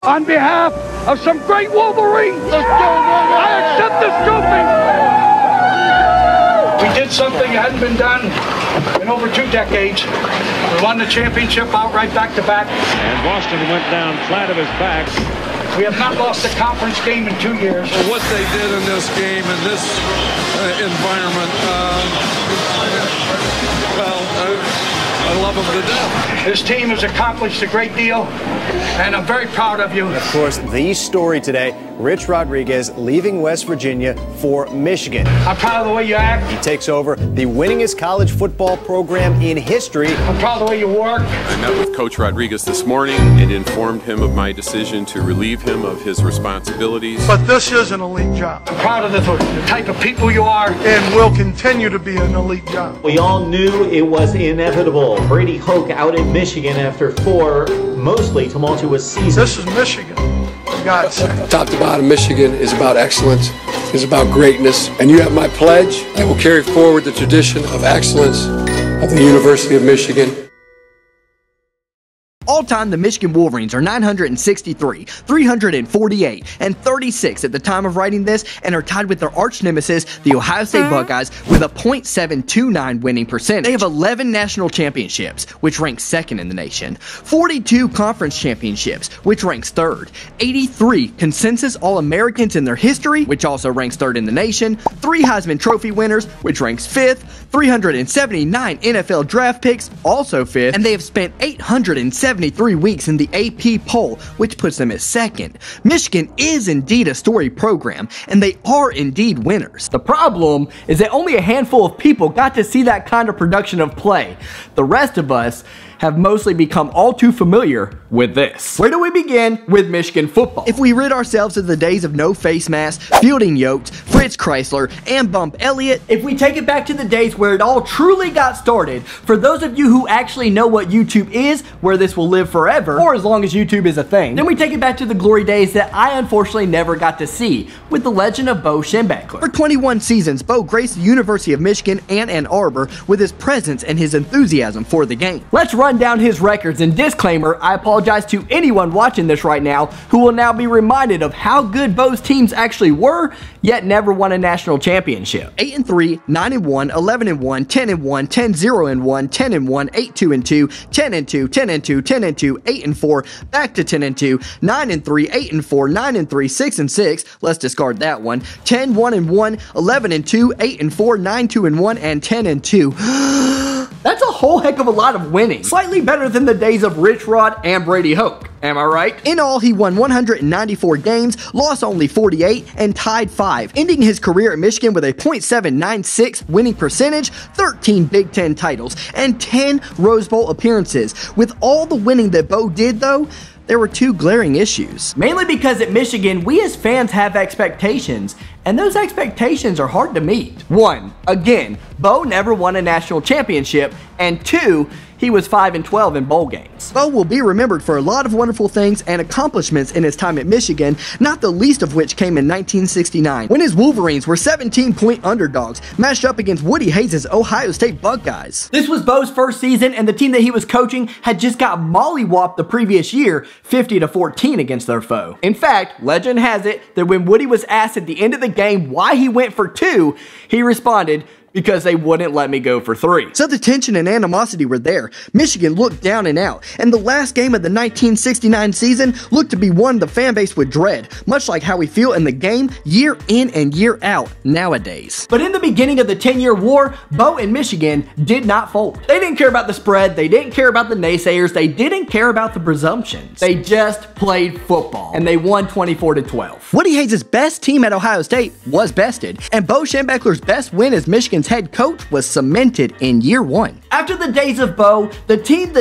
On behalf of some great Wolverines, I accept this trophy. We did something that hadn't been done in over 2 decades. We won the championship outright back-to-back. And Boston went down flat of his back. We have not lost a conference game in 2 years. What they did in this game, in this environment, I love them to death. This team has accomplished a great deal, and I'm very proud of you. Of course, the story today, Rich Rodriguez leaving West Virginia for Michigan. I'm proud of the way you act. He takes over the winningest college football program in history. I'm proud of the way you work. I met with Coach Rodriguez this morning and informed him of my decision to relieve him of his responsibilities. But this is an elite job. I'm proud of the type of people you are. And will continue to be an elite job. We all knew it was inevitable. Brady Hoke out in Michigan after 4 mostly tumultuous seasons. This is Michigan. God save. Top to bottom, Michigan is about excellence, is about greatness. And you have my pledge. I will carry forward the tradition of excellence of the University of Michigan. All-time, the Michigan Wolverines are 963, 348, and 36 at the time of writing this, and are tied with their arch nemesis, the Ohio State Buckeyes, with a .729 winning percentage. They have 11 national championships, which ranks 2nd in the nation, 42 conference championships, which ranks 3rd, 83 consensus All-Americans in their history, which also ranks 3rd in the nation, 3 Heisman Trophy winners, which ranks 5th, 379 NFL draft picks, also 5th, and they have spent 873 weeks in the AP poll, which puts them at 2nd. Michigan is indeed a storied program, and they are indeed winners. The problem is that only a handful of people got to see that kind of production of play. The rest of us have mostly become all too familiar with this. Where do we begin with Michigan football? If we rid ourselves of the days of no face mask, fielding yokes, Fritz Chrysler, and Bump Elliott, if we take it back to the days where it all truly got started, for those of you who actually know what YouTube is, where this will live forever, or as long as YouTube is a thing, then we take it back to the glory days that I unfortunately never got to see, with the legend of Bo Schembechler. For 21 seasons, Bo graced the University of Michigan and Ann Arbor with his presence and his enthusiasm for the game. Let's run down his records, and disclaimer, I apologize to anyone watching this right now who will now be reminded of how good Bo's teams actually were, yet never won a national championship. 8-3, 9-1, 11-1, 10-1, 10-0-1, 10-1, 8-2-2, 10-2, 10-2, 10-2, 8-4, back to 10-2, 9-3, 8-4, 9-3, 6-6. Let's discard that one. 10-1-1, 11-2, 8-4, 9-2-1, and 10-2. That's a whole heck of a lot of winning. Slightly better than the days of Rich Rod and Brady Hoke. Am I right? In all, he won 194 games, lost only 48, and tied 5, ending his career at Michigan with a .796 winning percentage, 13 Big Ten titles, and 10 Rose Bowl appearances. With all the winning that Bo did, though, there were 2 glaring issues. Mainly because at Michigan, we as fans have expectations, and those expectations are hard to meet. 1, again, Bo never won a national championship, and 2, he was 5-12 in bowl games. Bo will be remembered for a lot of wonderful things and accomplishments in his time at Michigan, not the least of which came in 1969, when his Wolverines were 17-point underdogs, matched up against Woody Hayes' Ohio State Buckeyes. This was Bo's first season, and the team that he was coaching had just got mollywopped the previous year, 50-14 against their foe. In fact, legend has it that when Woody was asked at the end of the game why he went for 2, he responded, "Because they wouldn't let me go for 3. So the tension and animosity were there. Michigan looked down and out, and the last game of the 1969 season looked to be one the fan base would dread, much like how we feel in the game year in and year out nowadays. But in the beginning of the 10-year war, Bo and Michigan did not fold. They didn't care about the spread, they didn't care about the naysayers, they didn't care about the presumptions. They just played football, and they won 24-12. Woody Hayes' best team at Ohio State was bested, and Bo Schembechler's best win as Michigan's head coach was cemented in year 1. After the days of Bo, the team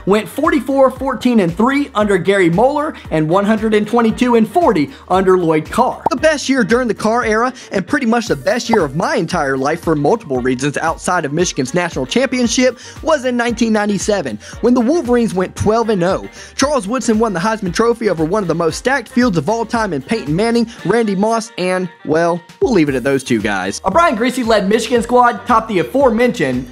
went 44-14-3 under Gary Moeller and 122-40 under Lloyd Carr. The best year during the Carr era, and pretty much the best year of my entire life for multiple reasons outside of Michigan's national championship, was in 1997, when the Wolverines went 12-0. Charles Woodson won the Heisman Trophy over one of the most stacked fields of all time in Peyton Manning, Randy Moss, and, well, we'll leave it at those 2 guys. A Brian Griese-led Michigan squad topped the aforementioned,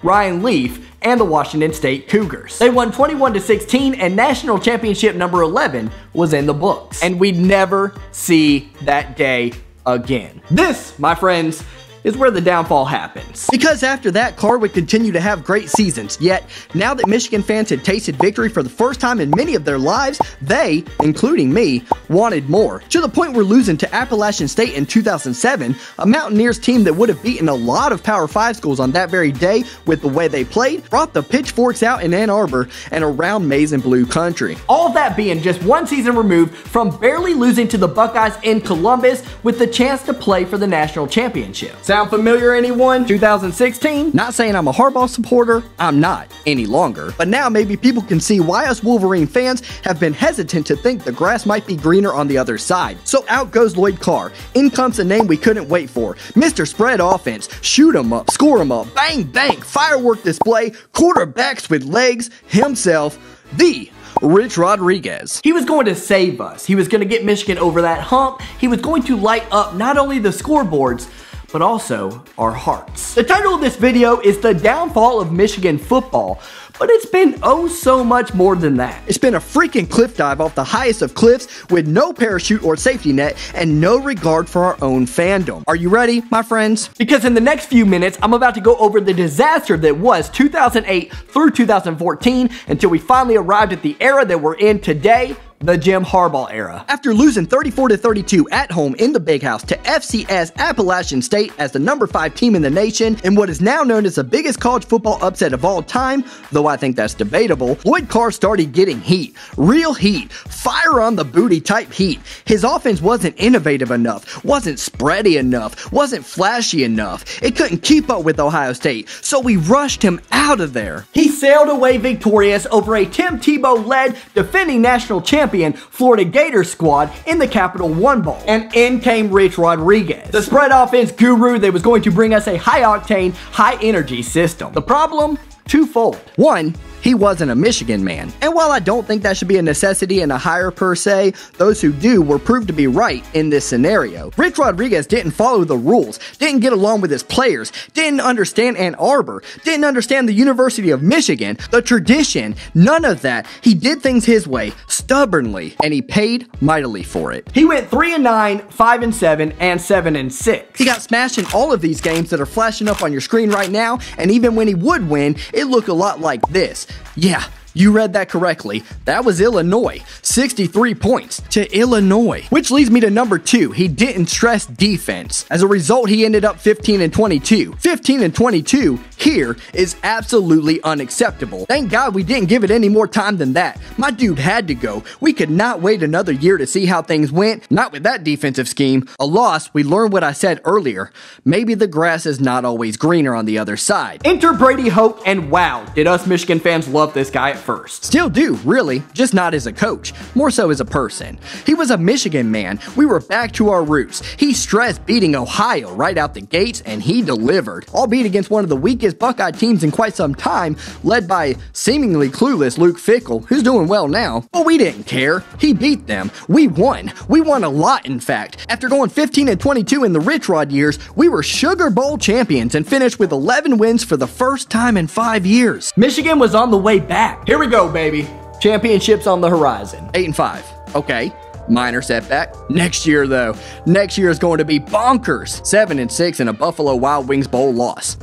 Ryan Leaf, and the Washington State Cougars. They won 21-16, and national championship number 11 was in the books. And we'd never see that day again. This, my friends, is where the downfall happens. Because after that, Carr would continue to have great seasons, yet now that Michigan fans had tasted victory for the first time in many of their lives, they, including me, wanted more. To the point where losing to Appalachian State in 2007, a Mountaineers team that would have beaten a lot of Power 5 schools on that very day with the way they played, brought the pitchforks out in Ann Arbor and around maize and blue country. All of that being just one season removed from barely losing to the Buckeyes in Columbus with the chance to play for the national championship. Sound familiar, anyone? 2016? Not saying I'm a Harbaugh supporter, I'm not any longer. But now maybe people can see why us Wolverine fans have been hesitant to think the grass might be greener on the other side. So out goes Lloyd Carr. In comes a name we couldn't wait for. Mr. Spread Offense. Shoot 'em up, score 'em up, bang bang, firework display, quarterbacks with legs, himself, the Rich Rodriguez. He was going to save us. He was going to get Michigan over that hump. He was going to light up not only the scoreboards, but also our hearts. The title of this video is The Downfall of Michigan Football, but it's been oh so much more than that. It's been a freaking cliff dive off the highest of cliffs with no parachute or safety net and no regard for our own fandom. Are you ready, my friends? Because in the next few minutes, I'm about to go over the disaster that was 2008 through 2014 until we finally arrived at the era that we're in today, the Jim Harbaugh era. After losing 34-32 at home in the Big House to FCS Appalachian State as the number 5 team in the nation in what is now known as the biggest college football upset of all time, though I think that's debatable, Lloyd Carr started getting heat. Real heat. Fire on the booty type heat. His offense wasn't innovative enough, wasn't spready enough, wasn't flashy enough. It couldn't keep up with Ohio State, so we rushed him out of there. He sailed away victorious over a Tim Tebow-led defending national champion Florida Gators squad in the Capital One Bowl. And in came Rich Rodriguez, the spread offense guru that was going to bring us a high-octane, high-energy system. The problem? Twofold. One, he wasn't a Michigan man. And while I don't think that should be a necessity in a hire per se, those who do were proved to be right in this scenario. Rich Rodriguez didn't follow the rules, didn't get along with his players, didn't understand Ann Arbor, didn't understand the University of Michigan, the tradition, none of that. He did things his way, stubbornly, and he paid mightily for it. He went 3-9, 5-7, and 7-6. He got smashed in all of these games that are flashing up on your screen right now, and even when he would win, it looked a lot like this. Yeah, you read that correctly. That was Illinois. 63 points to Illinois. Which leads me to number 2. He didn't stress defense. As a result, he ended up 15-22. 15-22 here is absolutely unacceptable. Thank God we didn't give it any more time than that. My dude had to go. We could not wait another year to see how things went. Not with that defensive scheme. A loss, we learned what I said earlier. Maybe the grass is not always greener on the other side. Enter Brady Hoke, and wow, did us Michigan fans love this guy at first. Still do, really, just not as a coach, more so as a person. He was a Michigan man. We were back to our roots. He stressed beating Ohio right out the gates, and he delivered, albeit against one of the weakest Buckeye teams in quite some time, led by seemingly clueless Luke Fickell, who's doing well now. But we didn't care. He beat them. We won. We won a lot, in fact. After going 15-22 in the Rich Rod years, we were Sugar Bowl champions and finished with 11 wins for the first time in 5 years. Michigan was on the way back. Here we go, baby. Championships on the horizon. 8-5. Okay. Minor setback. Next year, though. Next year is going to be bonkers. 7-6 and a Buffalo Wild Wings Bowl loss.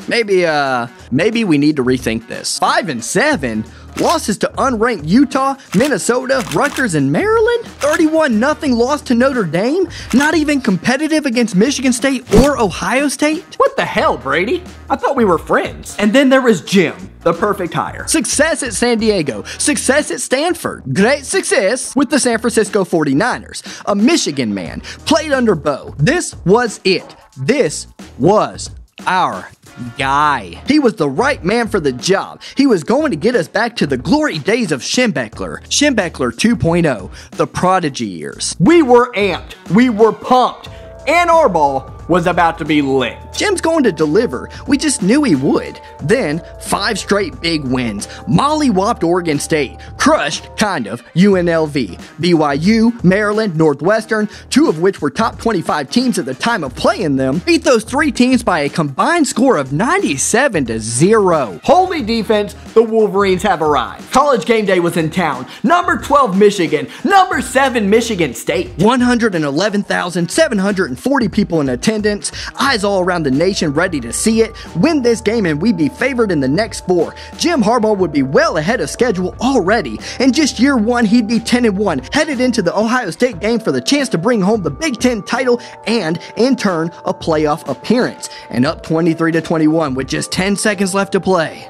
Maybe we need to rethink this. 5-7? Losses to unranked Utah, Minnesota, Rutgers, and Maryland? 31-0 loss to Notre Dame? Not even competitive against Michigan State or Ohio State? What the hell, Brady? I thought we were friends. And then there was Jim, the perfect hire. Success at San Diego. Success at Stanford. Great success with the San Francisco 49ers. A Michigan man. Played under Bo. This was it. This was our guy. He was the right man for the job. He was going to get us back to the glory days of Schembechler. Schembechler 2.0. The prodigy years. We were amped. We were pumped. Ann Arbor was about to be lit. Jim's going to deliver. We just knew he would. Then, 5 straight big wins. Molly-whopped Oregon State. Crushed, kind of, UNLV. BYU, Maryland, Northwestern, 2 of which were top 25 teams at the time of playing them. Beat those 3 teams by a combined score of 97-0. Holy defense, the Wolverines have arrived. College game day was in town. Number 12 Michigan. Number 7 Michigan State. 111,740 people in attendance. Eyes all around the nation ready to see it. Win this game and we'd be favored in the next 4. Jim Harbaugh would be well ahead of schedule already. In just year 1, he'd be 10-1, headed into the Ohio State game for the chance to bring home the Big Ten title and, in turn, a playoff appearance. And up 23-21 with just 10 seconds left to play.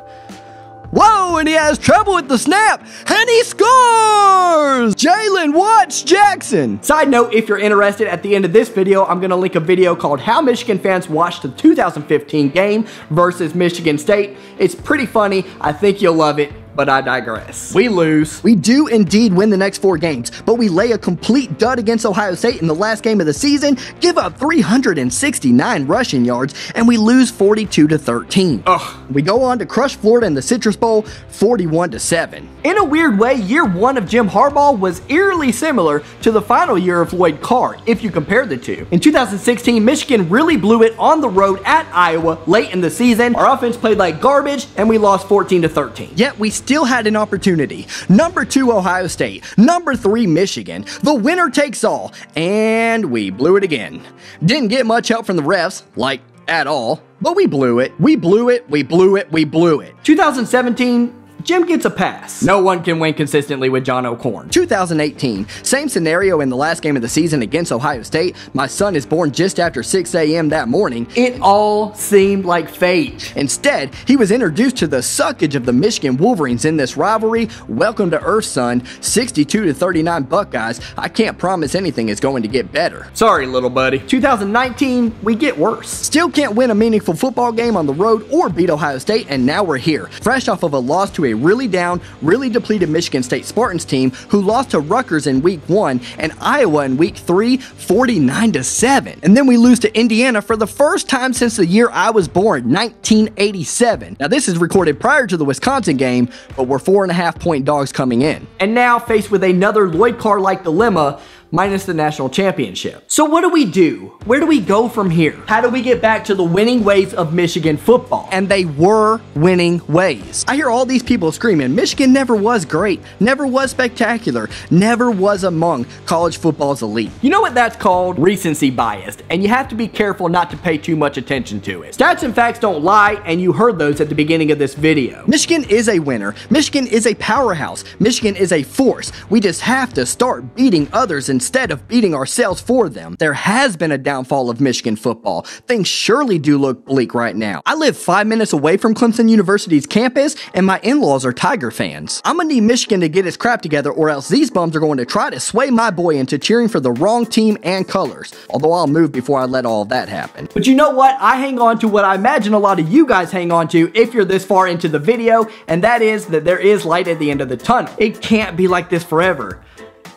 Whoa, and he has trouble with the snap, and he scores! Jalen Watts Jackson. Side note, if you're interested, at the end of this video, I'm going to link a video called How Michigan Fans Watched the 2015 Game versus Michigan State. It's pretty funny. I think you'll love it. But I digress. We lose. We do indeed win the next 4 games, but we lay a complete dud against Ohio State in the last game of the season, give up 369 rushing yards, and we lose 42-13. We go on to crush Florida in the Citrus Bowl 41-7. In a weird way, year 1 of Jim Harbaugh was eerily similar to the final year of Lloyd Carr, if you compare the two. In 2016, Michigan really blew it on the road at Iowa late in the season. Our offense played like garbage, and we lost 14-13. Yet we still had an opportunity. Number 2 Ohio State, number 3 Michigan, the winner takes all, and we blew it again. Didn't get much help from the refs, like at all, but we blew it. We blew it, we blew it, we blew it. 2017, Jim gets a pass. No one can win consistently with John O'Corn. 2018, same scenario in the last game of the season against Ohio State. My son is born just after 6 a.m. that morning. It all seemed like fate. Instead, he was introduced to the suckage of the Michigan Wolverines in this rivalry. Welcome to Earth, son. 62-39 Buckeyes. I can't promise anything is going to get better. Sorry, little buddy. 2019, we get worse. Still can't win a meaningful football game on the road or beat Ohio State, and now we're here. Fresh off of a loss to a really down, really depleted Michigan State Spartans team who lost to Rutgers in week 1 and Iowa in week 3, 49-7. And then we lose to Indiana for the first time since the year I was born, 1987. Now this is recorded prior to the Wisconsin game, but we're 4.5-point dogs coming in. And now faced with another Lloyd Carr-like dilemma, minus the national championship. So what do we do? Where do we go from here? How do we get back to the winning ways of Michigan football? And they were winning ways. I hear all these people screaming, Michigan never was great, never was spectacular, never was among college football's elite. You know what that's called? Recency bias, and you have to be careful not to pay too much attention to it. Stats and facts don't lie, and you heard those at the beginning of this video. Michigan is a winner. Michigan is a powerhouse. Michigan is a force. We just have to start beating others instead of beating ourselves for them. There has been a downfall of Michigan football. Things surely do look bleak right now. I live 5 minutes away from Clemson University's campus, and my in-laws are Tiger fans. I'm gonna need Michigan to get its crap together, or else these bums are going to try to sway my boy into cheering for the wrong team and colors. Although I'll move before I let all of that happen. But you know what? I hang on to what I imagine a lot of you guys hang on to if you're this far into the video, and that is that there is light at the end of the tunnel. It can't be like this forever.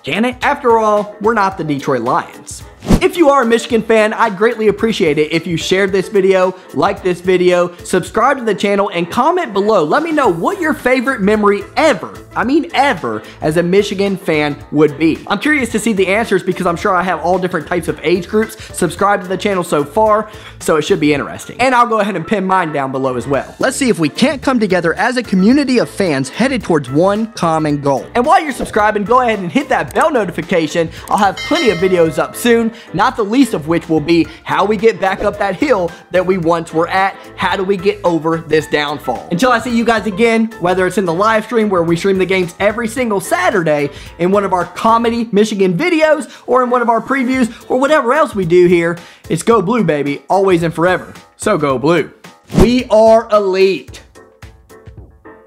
Can it? After all, we're not the Detroit Lions. If you are a Michigan fan, I'd greatly appreciate it if you shared this video, liked this video, subscribe to the channel, and comment below. Let me know what your favorite memory ever, I mean ever, as a Michigan fan would be. I'm curious to see the answers because I'm sure I have all different types of age groups subscribed to the channel so far, so it should be interesting. And I'll go ahead and pin mine down below as well. Let's see if we can't come together as a community of fans headed towards one common goal. And while you're subscribing, go ahead and hit that bell notification. I'll have plenty of videos up soon, not the least of which will be how we get back up that hill that we once were at. How do we get over this downfall? Until I see you guys again, whether it's in the live stream where we stream the games every single Saturday, in one of our comedy Michigan videos, or in one of our previews, or whatever else we do here, it's go blue, baby, always and forever. So go blue. We are elite.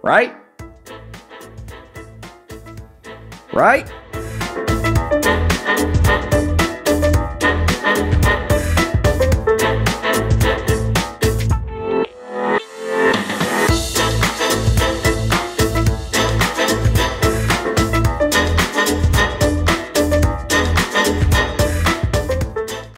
Right? Right?